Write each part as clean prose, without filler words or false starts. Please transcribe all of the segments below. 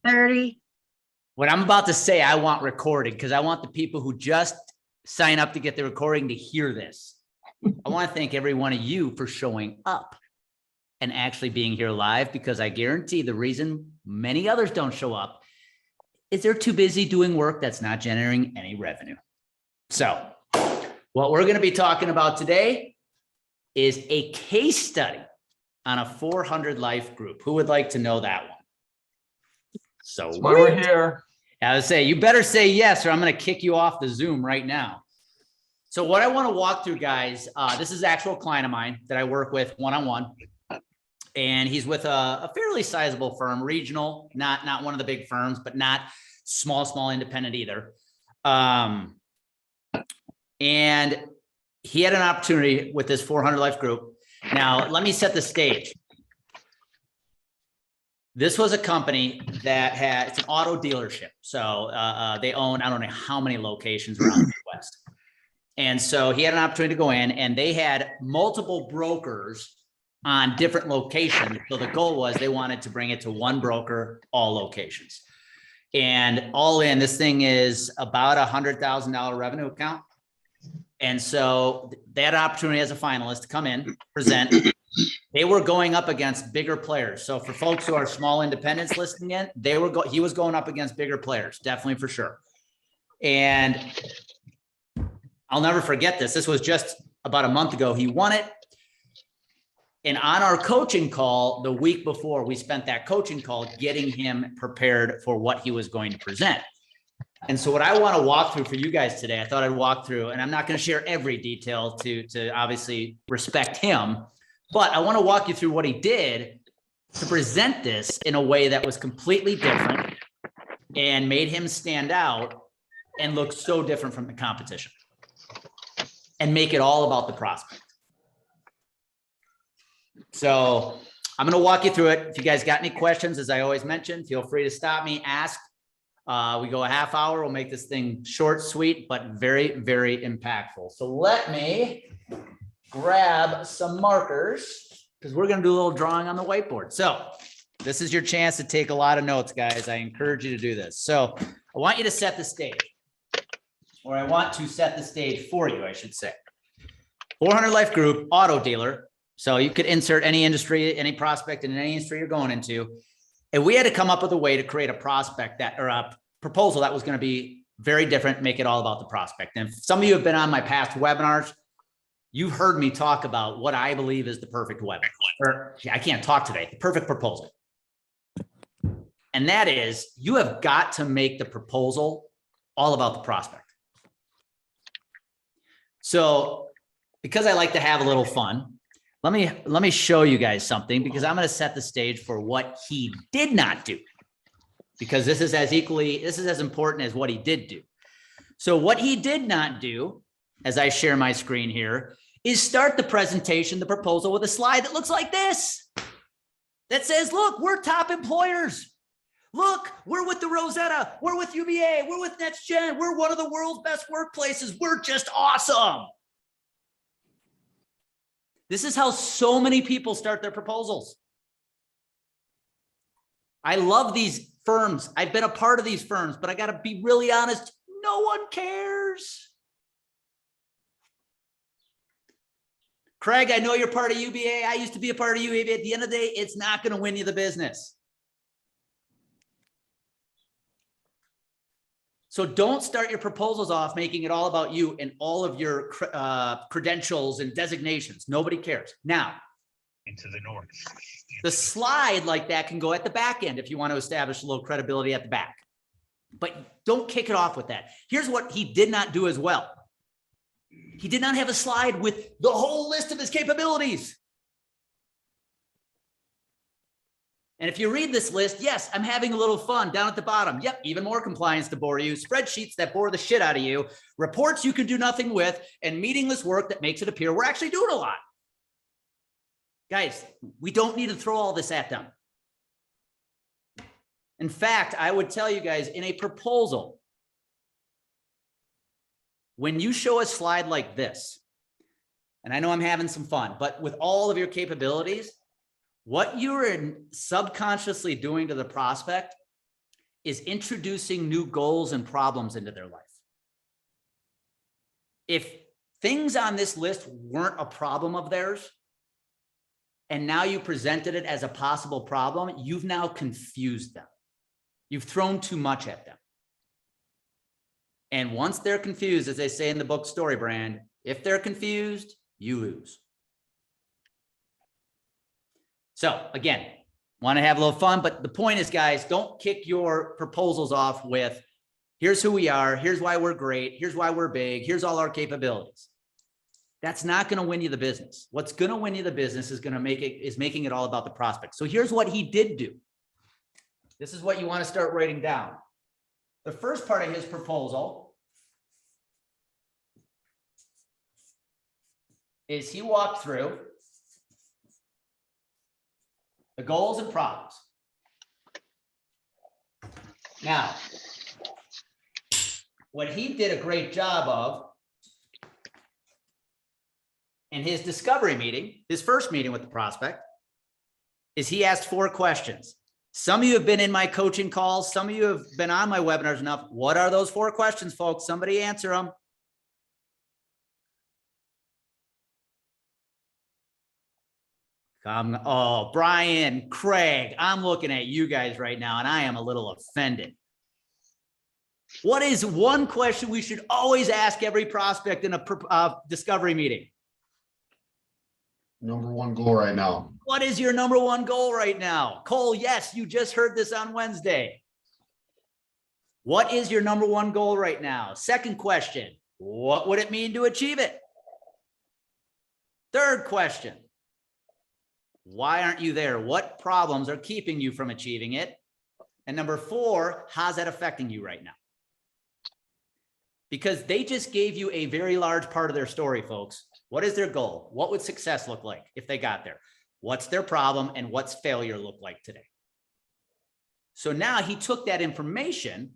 30. What I'm about to say, I want recorded because I want the people who just sign up to get the recording to hear this. I want to thank every one of you for showing up and actually being here live, because I guarantee the reason many others don't show up is they're too busy doing work that's not generating any revenue. So what we're going to be talking about today is a case study on a 400 life group. Who would like to know that one? So That's why we're here. I would say, you better say yes, or I'm going to kick you off the Zoom right now. So what I want to walk through, guys, this is an actual client of mine that I work with one-on-one. And he's with a fairly sizable firm, regional, not one of the big firms, but not small independent either. And he had an opportunity with this 400 life group. Now, let me set the stage. This was a company that had, it's an auto dealership. So they own, I don't know how many locations around the Midwest. And so he had an opportunity to go in, and they had multiple brokers on different locations. So the goal was they wanted to bring it to one broker, all locations. And all in, this thing is about $100,000 revenue account. And so they had an opportunity as a finalist to come in, present. They were going up against bigger players. So for folks who are small independents listening in, he was going up against bigger players, definitely for sure. And I'll never forget this. This was just about a month ago. He won it. And on our coaching call, the week before, we spent that coaching call getting him prepared for what he was going to present. And so what I want to walk through for you guys today, I thought I'd walk through, and I'm not going to share every detail to obviously respect him, but I want to walk you through what he did to present this in a way that was completely different and made him stand out and look so different from the competition and make it all about the prospect. So I'm going to walk you through it. If you guys got any questions, as I always mention, feel free to stop me, ask. We go a half hour. We'll make this thing short, sweet, but very, very impactful. So let me grab some markers because we're going to do a little drawing on the whiteboard. So this is your chance to take a lot of notes, guys. I encourage you to do this. So I want you to set the stage, or I want to set the stage for you, I should say. 400 life group, auto dealer. So you could insert any industry, any prospect in any industry you're going into. And we had to come up with a way to create a prospect that, or a proposal that was going to be very different, make it all about the prospect. And some of you have been on my past webinars. You've heard me talk about what I believe is the perfect webinar, or I can't talk today, the perfect proposal. And that is, you have got to make the proposal all about the prospect. So because I like to have a little fun, let me show you guys something, because I'm going to set the stage for what he did not do, because this is as important as what he did do. So what he did not do, as I share my screen here, is start the presentation, the proposal, with a slide that looks like this, that says, look, we're top employers. Look, we're with the Rosetta. We're with UBA. We're with NextGen. We're one of the world's best workplaces. We're just awesome. This is how so many people start their proposals. I love these firms. I've been a part of these firms, but I got to be really honest. No one cares. Craig, I know you're part of UBA. I used to be a part of UBA. At the end of the day, it's not going to win you the business. So don't start your proposals off making it all about you and all of your credentials and designations. Nobody cares. Now, into the north. The slide like that can go at the back end if you want to establish a little credibility at the back. But don't kick it off with that. Here's what he did not do as well. He did not have a slide with the whole list of his capabilities. And if you read this list, yes, I'm having a little fun down at the bottom. Yep, even more compliance to bore you, spreadsheets that bore the shit out of you, reports you can do nothing with, and meaningless work that makes it appear we're actually doing a lot. Guys, we don't need to throw all this at them. In fact, I would tell you guys, in a proposal, when you show a slide like this, and I know I'm having some fun, but with all of your capabilities, what you're subconsciously doing to the prospect is introducing new goals and problems into their life. If things on this list weren't a problem of theirs, and now you presented it as a possible problem, you've now confused them. You've thrown too much at them. And once they're confused, as they say in the book Story Brand, if they're confused, you lose. So again, want to have a little fun, but the point is, guys, don't kick your proposals off with, here's who we are, here's why we're great, here's why we're big, here's all our capabilities. That's not going to win you the business. What's going to win you the business is making it all about the prospect. So here's what he did do. This is what you want to start writing down. The first part of his proposal is he walked through the goals and problems. Now, what he did a great job of in his discovery meeting, his first meeting with the prospect, is he asked 4 questions. Some of you have been in my coaching calls. Some of you have been on my webinars enough. What are those 4 questions, folks? Somebody answer them. Oh, Brian, Craig, I'm looking at you guys right now, and I am a little offended. What is one question we should always ask every prospect in a discovery meeting? Number 1 goal right now. What is your number 1 goal right now? Cole, yes, you just heard this on Wednesday. What is your number 1 goal right now? Second question, what would it mean to achieve it? Third question, why aren't you there? What problems are keeping you from achieving it? And number 4, how's that affecting you right now? Because they just gave you a very large part of their story, folks. What is their goal? What would success look like if they got there? What's their problem, and what's failure look like today? So now he took that information,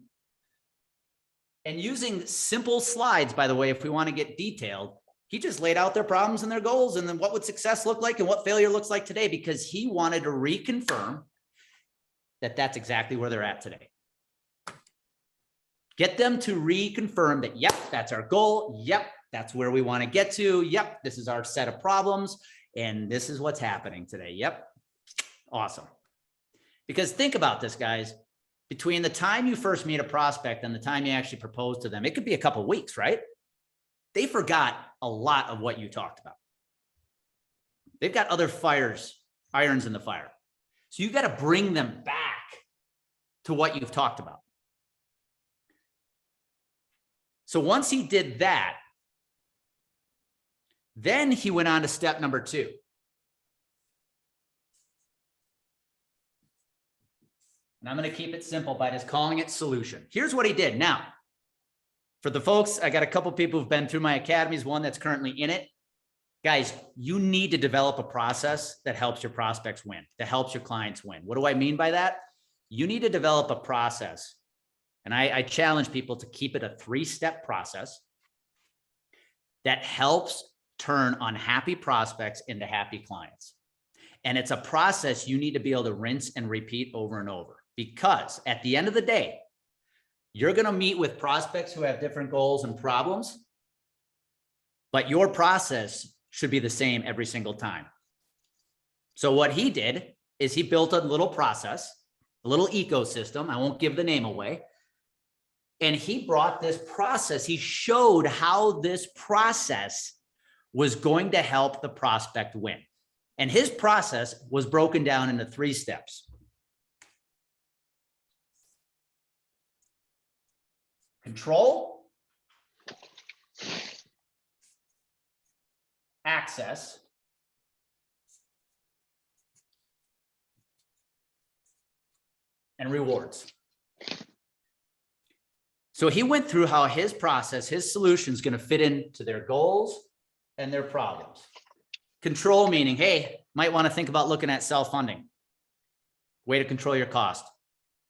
and using simple slides, by the way, if we want to get detailed, he just laid out their problems and their goals, and then what would success look like and what failure looks like today, because he wanted to reconfirm that that's exactly where they're at today. Get them to reconfirm that, yep, that's our goal. Yep, that's where we want to get to. Yep, this is our set of problems, and this is what's happening today. Yep, awesome. Because think about this, guys. Between the time you first meet a prospect and the time you actually propose to them, it could be a couple of weeks, right? They forgot a lot of what you talked about. They've got other irons in the fire. So you got to bring them back to what you've talked about. So once he did that, then he went on to step number 2. And I'm going to keep it simple by just calling it solution. Here's what he did. Now, for the folks, I got a couple people who've been through my academies, one that's currently in it. Guys, you need to develop a process that helps your prospects win, that helps your clients win. What do I mean by that? You need to develop a process. And I challenge people to keep it a 3-step process that helps turn unhappy prospects into happy clients. And it's a process you need to be able to rinse and repeat over and over, because at the end of the day, you're going to meet with prospects who have different goals and problems, but your process should be the same every single time. So what he did is he built a little process, a little ecosystem. I won't give the name away. And he brought this process. He showed how this process was going to help the prospect win. And his process was broken down into 3 steps. Control, access, and rewards. So he went through how his process, his solution is going to fit into their goals and their problems. Control meaning, hey, might want to think about looking at self-funding. Way to control your cost.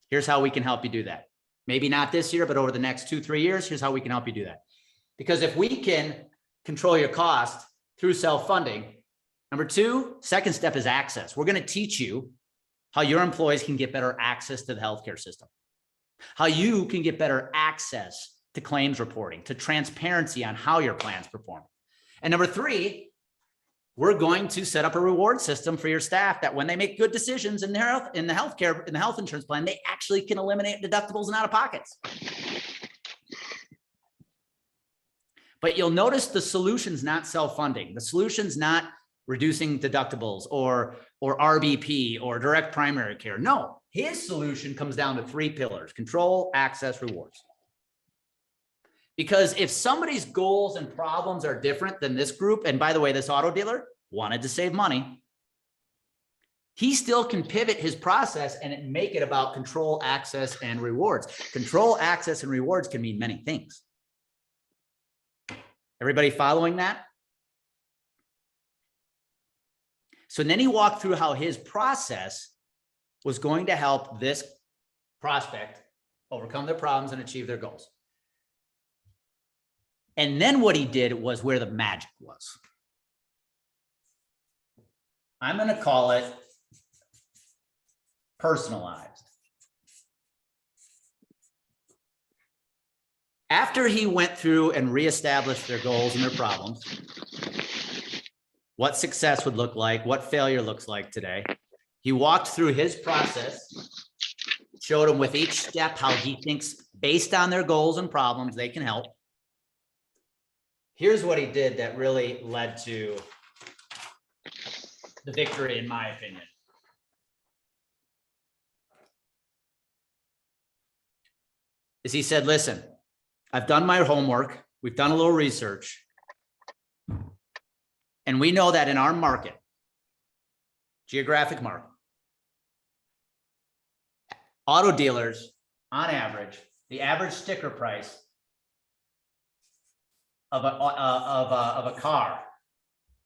Here's how we can help you do that. Maybe not this year, but over the next 2-3 years, here's how we can help you do that. Because if we can control your cost through self-funding, number 2, second step is access. We're going to teach you how your employees can get better access to the healthcare system. how you can get better access to claims reporting, to transparency on how your plans perform. And number three, we're going to set up a reward system for your staff that when they make good decisions in the health insurance plan, they actually can eliminate deductibles and out-of-pockets. But you'll notice the solution's not self-funding. The solution's not reducing deductibles or RBP or direct primary care. No, his solution comes down to three pillars: control, access, rewards. Because if somebody's goals and problems are different than this group, and by the way, this auto dealer wanted to save money, he still can pivot his process and make it about control, access, and rewards. Control, access, and rewards can mean many things. Everybody following that? So then he walked through how his process was going to help this prospect overcome their problems and achieve their goals. And then what he did was where the magic was. I'm going to call it personalized. After he went through and reestablished their goals and their problems, what success would look like, what failure looks like today, he walked through his process, showed them with each step how he thinks based on their goals and problems they can help. Here's what he did that really led to the victory, in my opinion. Is he said, listen, I've done my homework. We've done a little research. And we know that in our market, geographic market, auto dealers, on average, the average sticker price of a car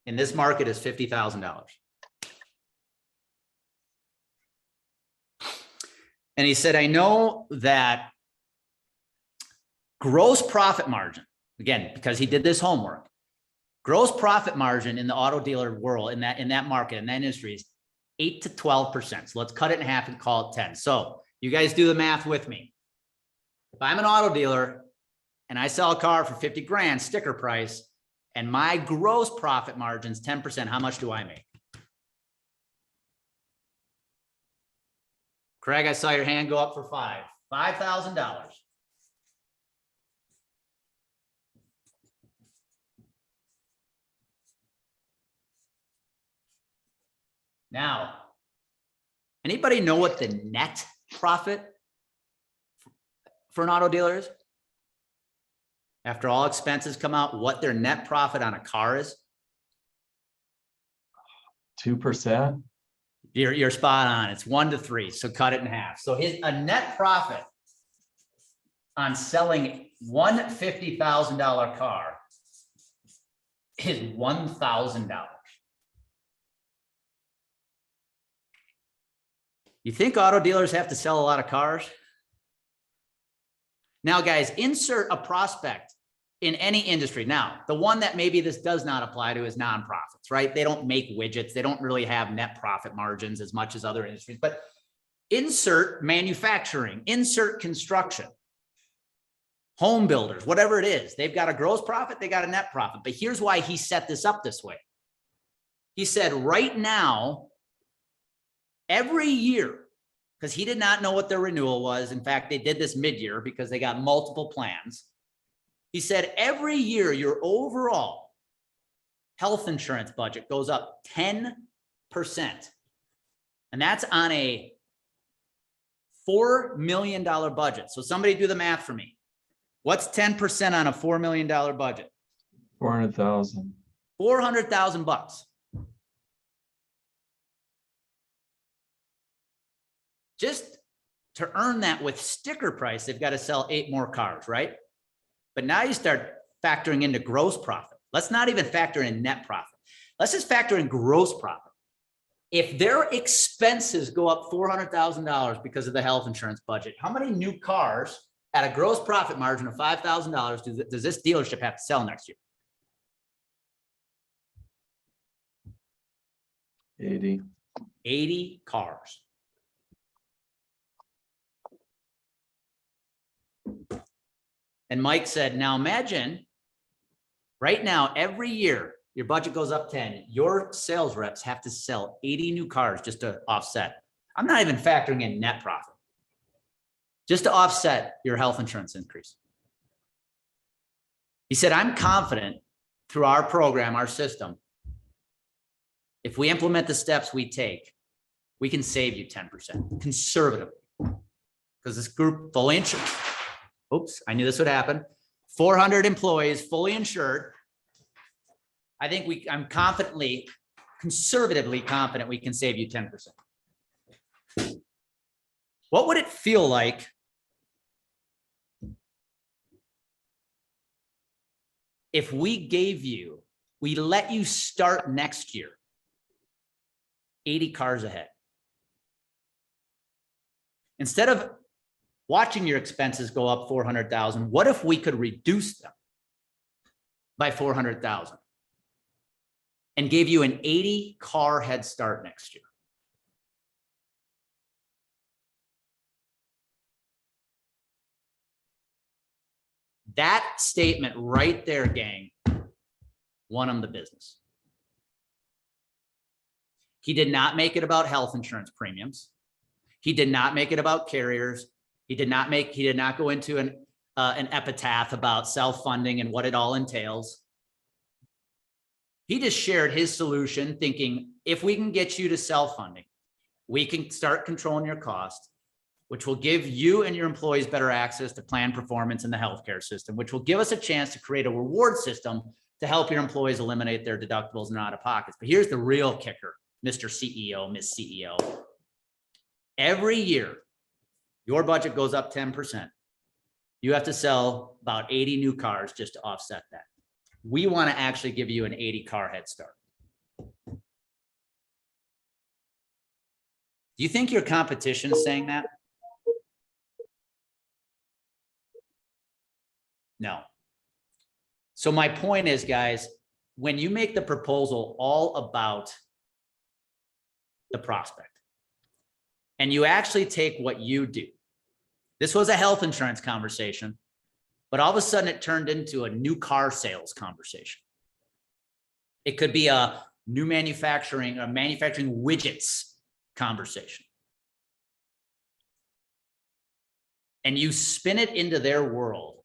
in this market is $50,000. And he said, I know that gross profit margin, again, because he did this homework, gross profit margin in the auto dealer world, in that market, in that industry, is 8 to 12%. So let's cut it in half and call it 10. So you guys do the math with me. If I'm an auto dealer and I sell a car for 50 grand sticker price and my gross profit margin's 10%, how much do I make? Craig, I saw your hand go up for $5,000. Now, anybody know what the net profit for an auto dealer is? After all expenses come out, what their net profit on a car is? 2%. You're spot on. It's 1 to 3. So cut it in half. So a net profit on selling one $50,000 car is $1,000. You think auto dealers have to sell a lot of cars? Now, guys, insert a prospect in any industry. Now, the one that maybe this does not apply to is nonprofits, right? They don't make widgets. They don't really have net profit margins as much as other industries, but insert manufacturing, insert construction, home builders, whatever it is. They've got a gross profit, they got a net profit. But here's why he set this up this way. He said right now, every year, because he did not know what their renewal was. In fact, they did this mid-year because they got multiple plans. He said every year your overall health insurance budget goes up 10%. And that's on a $4 million budget. So somebody do the math for me. What's 10% on a $4 million budget? 400,000. 400,000 bucks. Just to earn that with sticker price, they've got to sell 8 more cars, right? But now you start factoring into gross profit. Let's not even factor in net profit. Let's just factor in gross profit. If their expenses go up $400,000 because of the health insurance budget, how many new cars at a gross profit margin of $5,000 does this dealership have to sell next year? 80 cars. And Mike said, now imagine right now, every year, your budget goes up 10, your sales reps have to sell 80 new cars just to offset. I'm not even factoring in net profit, just to offset your health insurance increase. He said, I'm confident through our program, our system, if we implement the steps we take, we can save you 10% conservatively. Because this group fully insured, oops, I knew this would happen. 400 employees fully insured. I think I'm conservatively confident we can save you 10%. What would it feel like if we let you start next year 80 cars ahead? Instead of watching your expenses go up 400,000, what if we could reduce them by 400,000 and gave you an 80 car head start next year? That statement right there, gang, won him the business. He did not make it about health insurance premiums. He did not make it about carriers. He did not go into an epitaph about self-funding and what it all entails. He just shared his solution, thinking, if we can get you to self-funding, we can start controlling your cost, which will give you and your employees better access to plan performance in the healthcare system, which will give us a chance to create a reward system to help your employees eliminate their deductibles and out-of-pockets. But here's the real kicker, Mr. CEO, Miss CEO. Every year, your budget goes up 10%. You have to sell about 80 new cars just to offset that. We want to actually give you an 80 car head start. Do you think your competition is saying that? No. So my point is, guys, when you make the proposal all about the prospect, and you actually take what you do. This was a health insurance conversation, but all of a sudden it turned into a new car sales conversation. It could be a new manufacturing widgets conversation. And you spin it into their world.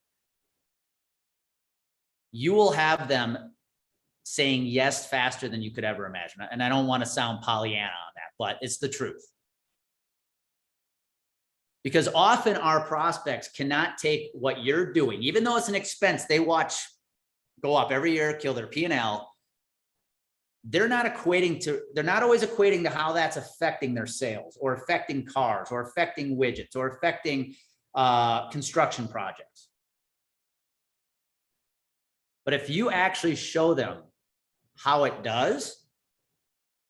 You will have them saying yes faster than you could ever imagine. And I don't want to sound Pollyanna on that, but it's the truth. Because often our prospects cannot take what you're doing, even though it's an expense they watch go up every year, kill their P&L. They're not always equating to how that's affecting their sales or affecting cars or affecting widgets or affecting construction projects. But if you actually show them how it does,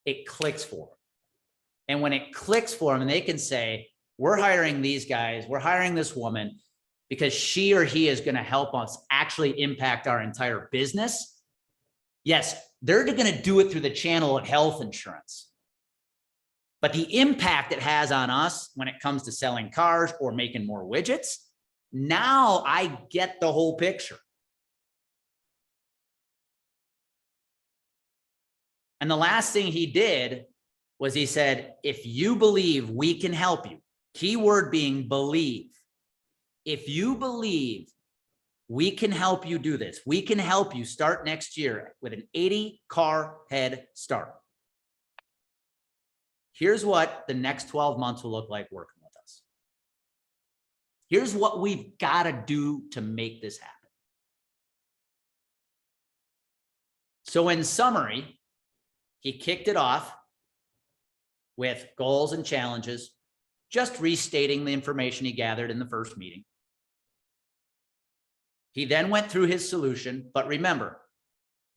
it clicks for them. And when it clicks for them and they can say, we're hiring these guys, we're hiring this woman because she or he is going to help us actually impact our entire business. Yes, they're going to do it through the channel of health insurance. But the impact it has on us when it comes to selling cars or making more widgets, now I get the whole picture. And the last thing he did was he said, if you believe we can help you, keyword being believe. If you believe we can help you do this, we can help you start next year with an 80 car head start. Here's what the next 12 months will look like working with us. Here's what we've got to do to make this happen. So in summary, he kicked it off with goals and challenges, just restating the information he gathered in the first meeting. He then went through his solution, but remember,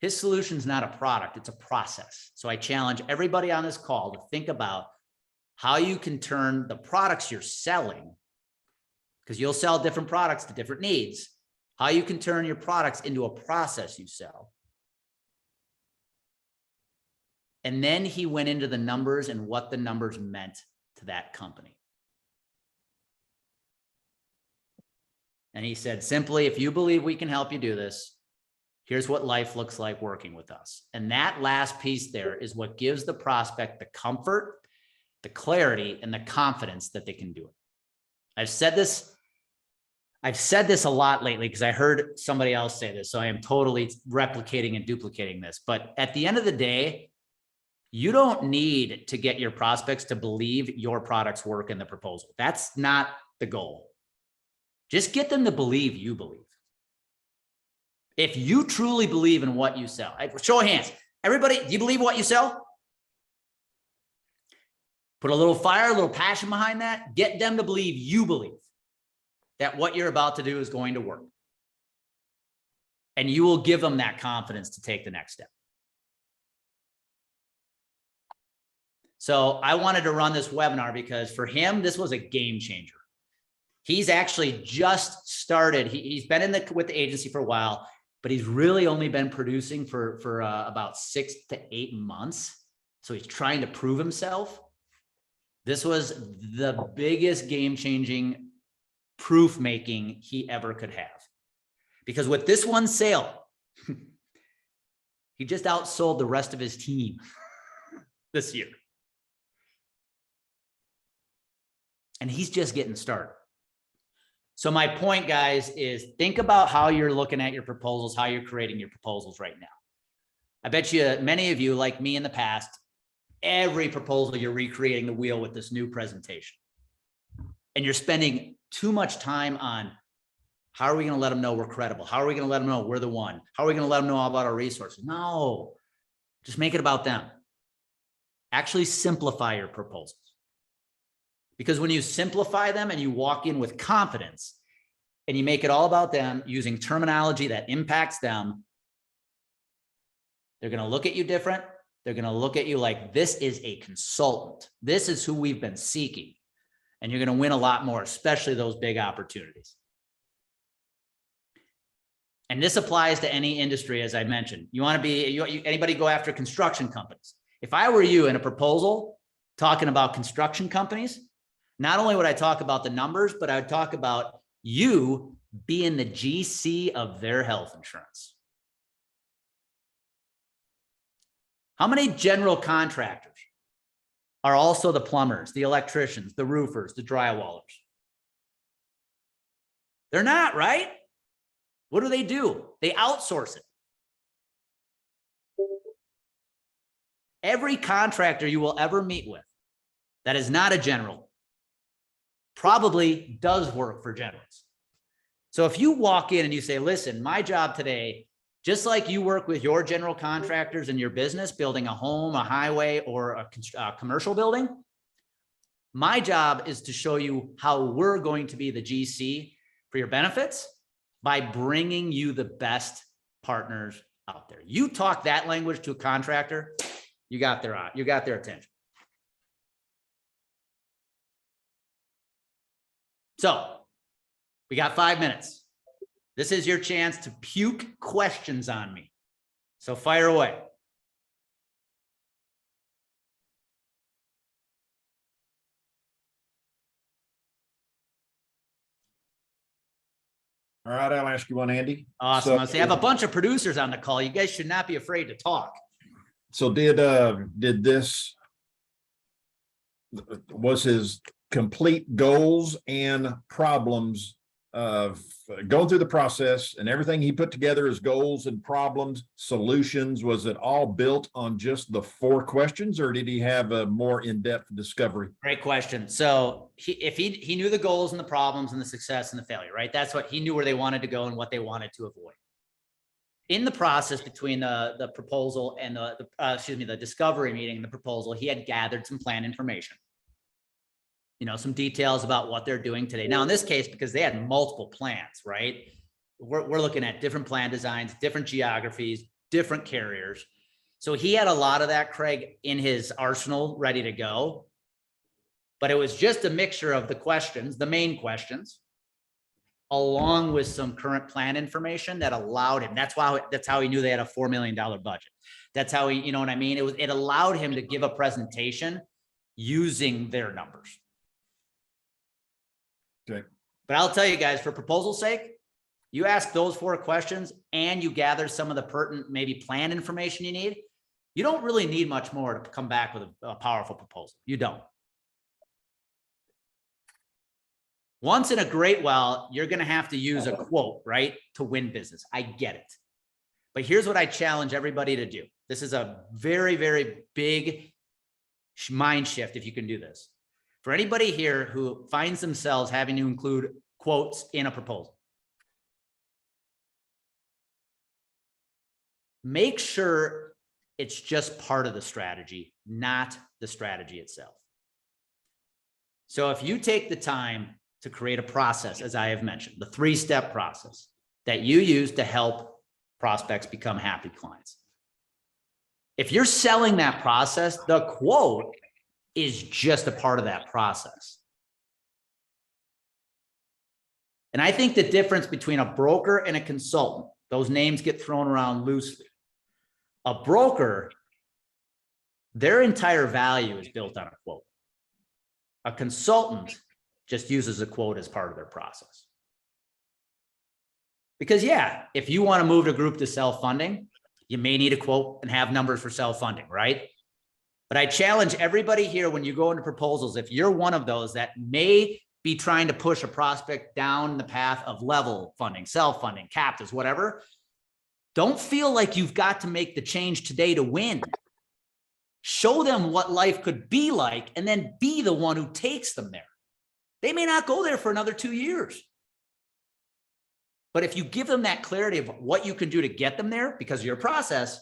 his solution is not a product, it's a process. So I challenge everybody on this call to think about how you can turn the products you're selling, because you'll sell different products to different needs, how you can turn your products into a process you sell. And then he went into the numbers and what the numbers meant to that company. And he said, simply, if you believe we can help you do this, here's what life looks like working with us. And that last piece there is what gives the prospect the comfort, the clarity, and the confidence that they can do it. I've said this a lot lately because I heard somebody else say this. So I am totally replicating and duplicating this. But at the end of the day, you don't need to get your prospects to believe your products work in the proposal. That's not the goal. Just get them to believe you believe. If you truly believe in what you sell, show of hands. Everybody, do you believe what you sell? Put a little fire, a little passion behind that. Get them to believe you believe that what you're about to do is going to work. And you will give them that confidence to take the next step. So I wanted to run this webinar because for him, this was a game changer. He's actually just started. He's been with the agency for a while, but he's really only been producing for about 6 to 8 months. So he's trying to prove himself. This was the biggest game-changing proof making he ever could have. Because with this one sale, he just outsold the rest of his team this year. And he's just getting started. So my point, guys, is think about how you're looking at your proposals, how you're creating your proposals right now. I bet you many of you, like me in the past, every proposal you're recreating the wheel with this new presentation. And you're spending too much time on how are we going to let them know we're credible? How are we going to let them know we're the one? How are we going to let them know all about our resources? No, just make it about them. Actually simplify your proposals. Because when you simplify them and you walk in with confidence and you make it all about them using terminology that impacts them, they're going to look at you different. They're going to look at you like this is a consultant. This is who we've been seeking. And you're going to win a lot more, especially those big opportunities. And this applies to any industry, as I mentioned. You want to be, anybody go after construction companies. If I were you in a proposal talking about construction companies, not only would I talk about the numbers, but I would talk about you being the GC of their health insurance. How many general contractors are also the plumbers, the electricians, the roofers, the drywallers? They're not, right? What do? They outsource it. Every contractor you will ever meet with that is not a general probably does work for generals. So if you walk in and you say, listen, my job today, just like you work with your general contractors in your business, building a home, a highway, or a commercial building, my job is to show you how we're going to be the GC for your benefits by bringing you the best partners out there. You talk that language to a contractor, you got their attention. So we got 5 minutes. This is your chance to puke questions on me. So fire away. All right, I'll ask you one, Andy. Awesome. I have a bunch of producers on the call. You guys should not be afraid to talk. So did this, was his complete goals and problems of going through the process and everything he put together as goals and problems, solutions, was it all built on just the 4 questions, or did he have a more in-depth discovery? Great question. So he knew the goals and the problems and the success and the failure, right? That's what he knew, where they wanted to go and what they wanted to avoid. In the process between the proposal and the discovery meeting and the proposal, he had gathered some plan information. Some details about what they're doing today. Now, in this case, because they had multiple plans, right? We're looking at different plan designs, different geographies, different carriers. So he had a lot of that, Craig, in his arsenal ready to go. But it was just a mixture of the questions, the main questions, along with some current plan information that allowed him. That's how he knew they had a $4 million budget. That's how he, you know what I mean? It allowed him to give a presentation using their numbers. Okay. But I'll tell you guys, for proposal's sake, you ask those 4 questions and you gather some of the pertinent, maybe plan information you need. You don't really need much more to come back with a powerful proposal. You don't. Once in a great while, you're going to have to use a quote, right, to win business. I get it. But here's what I challenge everybody to do. This is a very, very big mind shift if you can do this. For anybody here who finds themselves having to include quotes in a proposal, make sure it's just part of the strategy, not the strategy itself. So if you take the time to create a process, as I have mentioned, the 3-step process that you use to help prospects become happy clients. If you're selling that process, the quote is just a part of that process. And I think the difference between a broker and a consultant, those names get thrown around loosely. A broker, their entire value is built on a quote. A consultant just uses a quote as part of their process. Because yeah, if you want to move a group to self-funding, you may need a quote and have numbers for self-funding, right? But I challenge everybody here when you go into proposals, if you're one of those that may be trying to push a prospect down the path of level funding, self-funding, captives, whatever, don't feel like you've got to make the change today to win. Show them what life could be like and then be the one who takes them there. They may not go there for another 2 years. But if you give them that clarity of what you can do to get them there because of your process,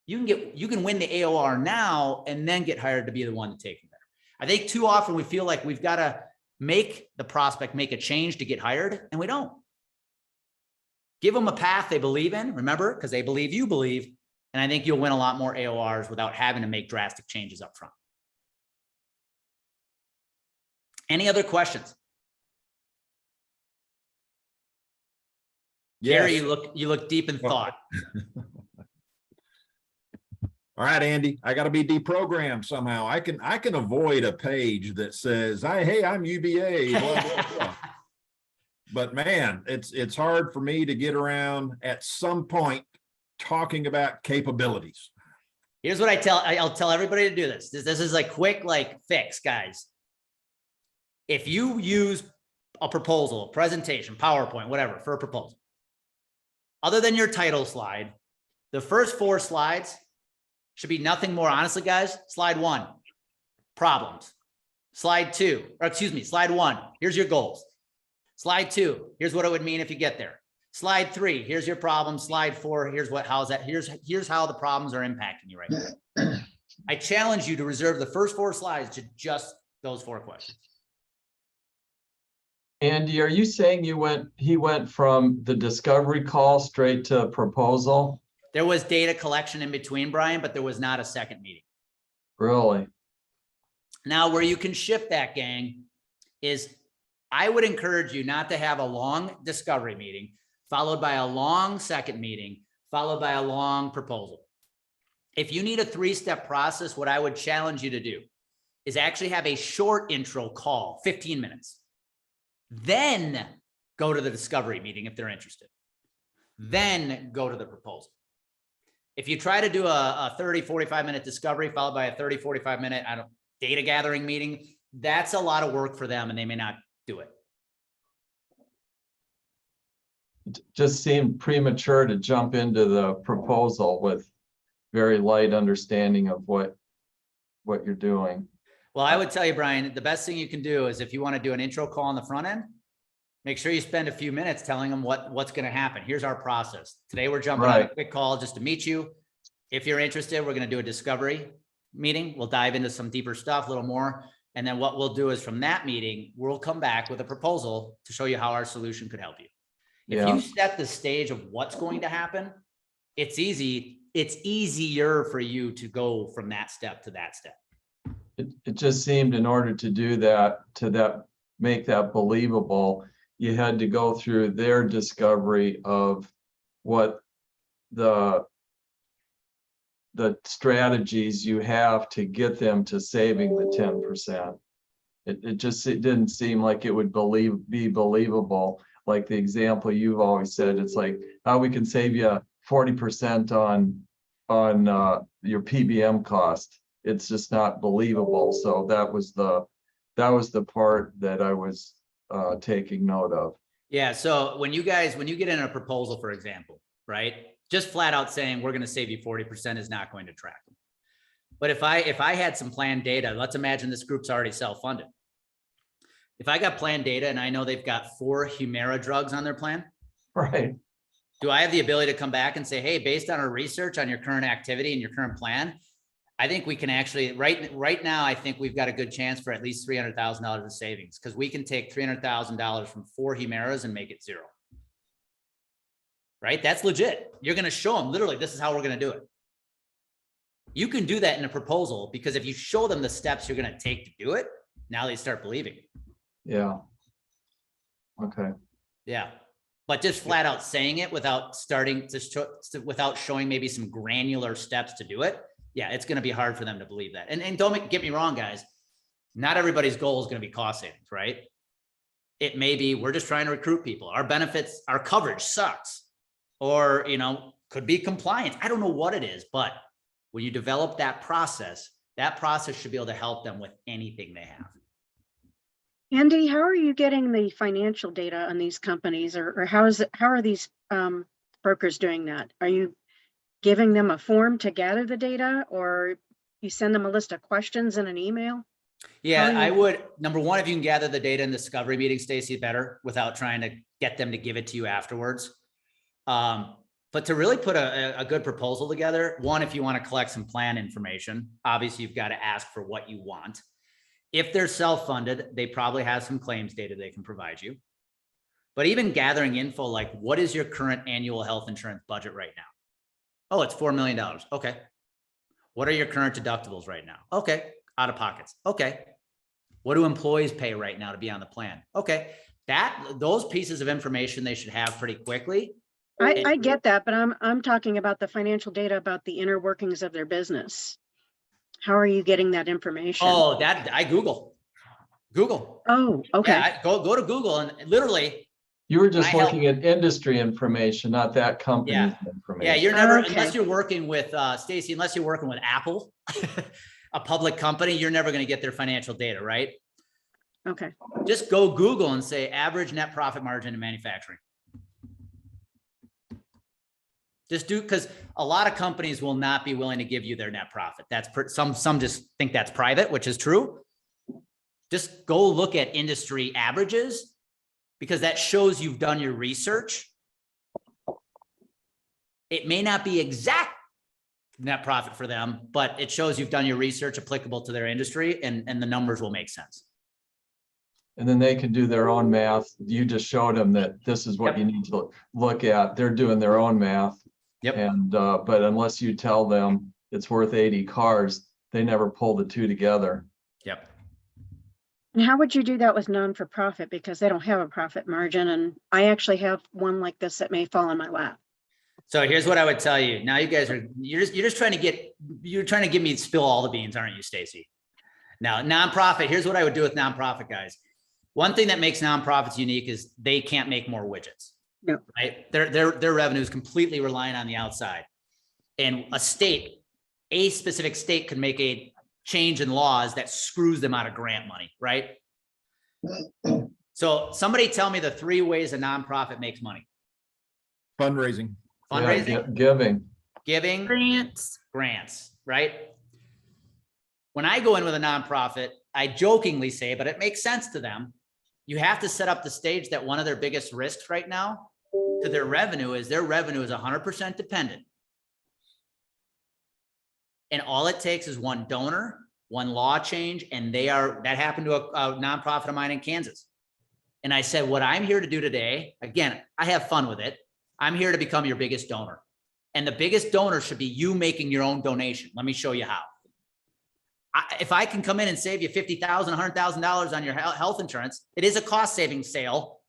you can win the AOR now and then get hired to be the one to take them there. I think too often we feel like we've got to make the prospect make a change to get hired, and we don't. Give them a path they believe in, remember, because they believe you believe, and I think you'll win a lot more AORs without having to make drastic changes up front. Any other questions? Yes. Gary, you look deep in thought. All right, Andy, I got to be deprogrammed somehow. I can avoid a page that says, hey, I'm UBA, blah, blah, blah. But man, it's hard for me to get around at some point talking about capabilities. Here's what I'll tell everybody to do this. This is a quick fix, guys. If you use a proposal, a presentation, PowerPoint, whatever, for a proposal, other than your title slide, the first 4 slides should be nothing more. Honestly, guys, slide 1, problems. Slide 2, or excuse me, slide 1, here's your goals. Slide 2, here's what it would mean if you get there. Slide 3, here's your problem. Slide 4, here's how the problems are impacting you right now. I challenge you to reserve the first 4 slides to just those 4 questions. Andy, are you saying he went from the discovery call straight to proposal? There was data collection in between, Brian, but there was not a second meeting. Really? Now, where you can shift that, gang, is I would encourage you not to have a long discovery meeting followed by a long second meeting, followed by a long proposal. If you need a 3-step process, what I would challenge you to do is actually have a short intro call, 15 minutes. Then go to the discovery meeting if they're interested. Then go to the proposal. If you try to do a 30, 45-minute discovery followed by a 30, 45-minute data gathering meeting, that's a lot of work for them and they may not do it. It just seemed premature to jump into the proposal with very light understanding of what you're doing. Well, I would tell you, Brian, the best thing you can do is if you want to do an intro call on the front end, make sure you spend a few minutes telling them what's going to happen. Here's our process. Today, we're jumping on a quick call just to meet you. If you're interested, we're going to do a discovery meeting. We'll dive into some deeper stuff, a little more. And then what we'll do is from that meeting, we'll come back with a proposal to show you how our solution could help you. If you set the stage of what's going to happen, it's easy. It's easier for you to go from that step to that step. It just seemed in order to do that, make that believable, you had to go through their discovery of what the strategies you have to get them to saving the 10%. it didn't seem like it would be believable. Like the example you've always said, it's like how we can save you 40% on your PBM cost. It's just not believable. So that was the part that I was taking note of. Yeah. So when you get in a proposal, for example, right, just flat out saying we're going to save you 40% is not going to track them. But if I had some planned data, let's imagine this group's already self-funded. If I got planned data and I know they've got 4 Humira drugs on their plan, Right. do I have the ability to come back and say, hey, based on our research on your current activity and your current plan, I think we can actually right now, I think we've got a good chance for at least $300,000 of savings, because we can take $300,000 from 4 Humiras and make it 0. Right? That's legit. You're going to show them literally, this is how we're going to do it. You can do that in a proposal, because if you show them the steps you're going to take to do it, now they start believing. Yeah. Okay. Yeah. But just flat out saying it without starting to without showing maybe some granular steps to do it. Yeah, it's going to be hard for them to believe that. And don't get me wrong, guys. Not everybody's goal is going to be cost savings, right? It may be, we're just trying to recruit people. Our benefits, our coverage sucks, or, could be compliance. I don't know what it is, but when you develop that process should be able to help them with anything they have. Andy, how are you getting the financial data on these companies, or how are these brokers doing that? Are you giving them a form to gather the data, or you send them a list of questions in an email? Yeah, I would. Number one, if you can gather the data in the discovery meeting, Stacy, better, without trying to get them to give it to you afterwards. But to really put a good proposal together, one, if you want to collect some plan information, obviously you've got to ask for what you want. If they're self-funded, they probably have some claims data they can provide you. But even gathering info like, what is your current annual health insurance budget right now? Oh, it's $4 million. Okay. What are your current deductibles right now? Okay. Out of pockets. Okay. What do employees pay right now to be on the plan? Okay. Those pieces of information they should have pretty quickly. I get that, but I'm talking about the financial data about the inner workings of their business. How are you getting that information? Oh, I Google. Oh, okay. Yeah, go to Google and literally. You were just looking at industry information, not that company's information. Yeah, you're never, Okay. unless you're working with Stacy, unless you're working with Apple, a public company, you're never going to get their financial data, right? Okay. Just go Google and say average net profit margin in manufacturing. Just because a lot of companies will not be willing to give you their net profit. That's some just think that's private, which is true. Just go look at industry averages, because that shows you've done your research. It may not be exact net profit for them, but it shows you've done your research applicable to their industry, and the numbers will make sense. And then they can do their own math. You just showed them that this is what you need to look at. They're doing their own math. Yep. And but unless you tell them it's worth 80 cars, they never pull the two together. Yep. And how would you do that with non-for-profit? Because they don't have a profit margin, and I actually have one like this that may fall in my lap. So here's what I would tell you. Now you guys you're just trying to get me to spill all the beans, aren't you, Stacy? Now, nonprofit, here's what I would do with nonprofit, guys. One thing that makes nonprofits unique is they can't make more widgets. No. Right? Their revenue is completely reliant on the outside. And a specific state could make a change in laws that screws them out of grant money, right? So somebody tell me the 3 ways a nonprofit makes money. Fundraising. Fundraising, Giving. grants, right? When I go in with a nonprofit, I jokingly say, but it makes sense to them, you have to set up the stage that one of their biggest risks right now to their revenue is 100% dependent. And all it takes is one donor, one law change, and that happened to a nonprofit of mine in Kansas. And I said, what I'm here to do today, again, I have fun with it. I'm here to become your biggest donor. And the biggest donor should be you making your own donation. Let me show you how. If I can come in and save you $50,000, $100,000 on your health insurance, it is a cost saving sale.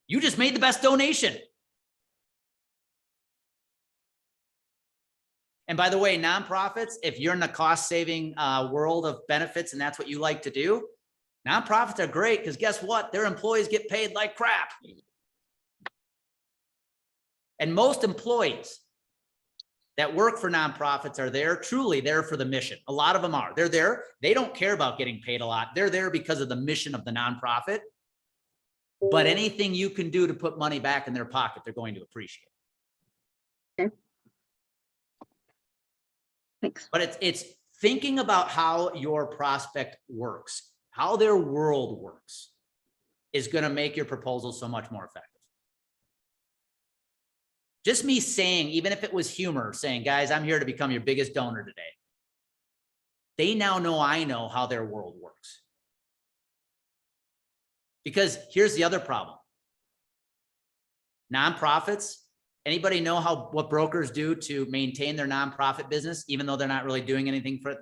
You just made the best donation. And by the way, nonprofits, if you're in the cost saving world of benefits and that's what you like to do, Nonprofits are great because guess what? Their employees get paid like crap. And most employees that work for nonprofits are there, truly there for the mission. A lot of them are. They're there. They don't care about getting paid a lot. They're there because of the mission of the nonprofit. But anything you can do to put money back in their pocket, they're going to appreciate. Thanks. But it's thinking about how your prospect works, how their world works, is going to make your proposal so much more effective. Just me saying, even if it was humor, saying, guys, I'm here to become your biggest donor today. They now know I know how their world works. Because here's the other problem. Nonprofits, anybody know what brokers do to maintain their nonprofit business, even though they're not really doing anything for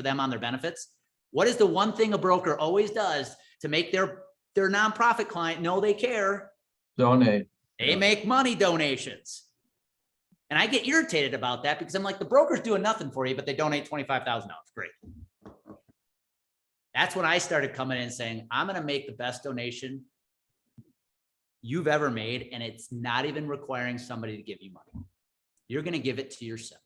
them on their benefits? What is the one thing a broker always does to make their nonprofit client know they care? Donate. They make money donations. And I get irritated about that because I'm like, the broker's doing nothing for you, but they donate $25,000. Great. That's when I started coming in and saying, I'm going to make the best donation you've ever made. And it's not even requiring somebody to give you money. You're going to give it to yourself.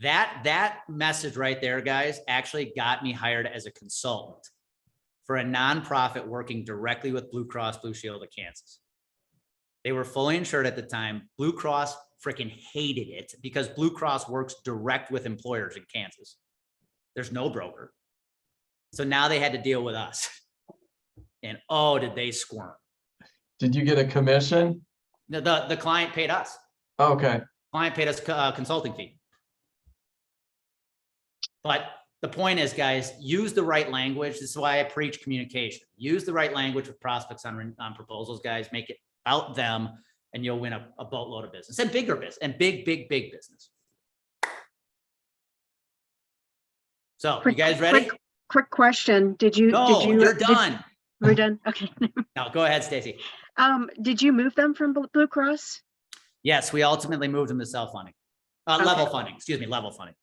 That message right there, guys, actually got me hired as a consultant for a nonprofit working directly with Blue Cross Blue Shield of Kansas. They were fully insured at the time. Blue Cross freaking hated it because Blue Cross works direct with employers in Kansas. There's no broker. So now they had to deal with us. And oh, did they squirm. Did you get a commission? The client paid us. Okay. Client paid us a consulting fee. But the point is, guys, use the right language. This is why I preach communication. Use the right language with prospects on proposals, guys. Make it about them, and you'll win a boatload of business and bigger business and big business. So, you guys ready? Quick question. No, you're done. We're done. Okay. No, go ahead, Stacy. Did you move them from Blue Cross? Yes, we ultimately moved them to self-funding. Okay. Level funding. Excuse me, level funding.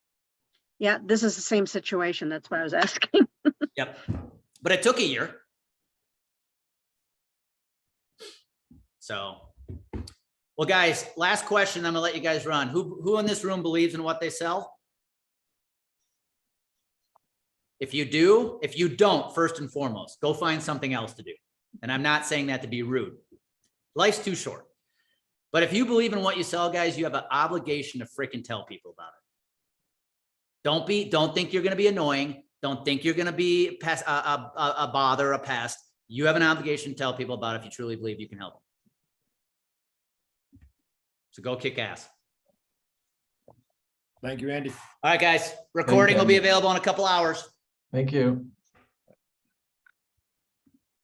Yeah, this is the same situation. That's why I was asking. Yep. But it took a year. So, well, guys, last question. I'm gonna let you guys run. Who in this room believes in what they sell? If you do, if you don't, first and foremost, go find something else to do. And I'm not saying that to be rude. Life's too short. But if you believe in what you sell, guys, you have an obligation to freaking tell people about it. Don't think you're going to be annoying. Don't think you're going to be a bother, a pest. You have an obligation to tell people about it if you truly believe you can help them. So go kick ass. Thank you, Andy. All right, guys. Recording will be available in a couple hours. Thank you.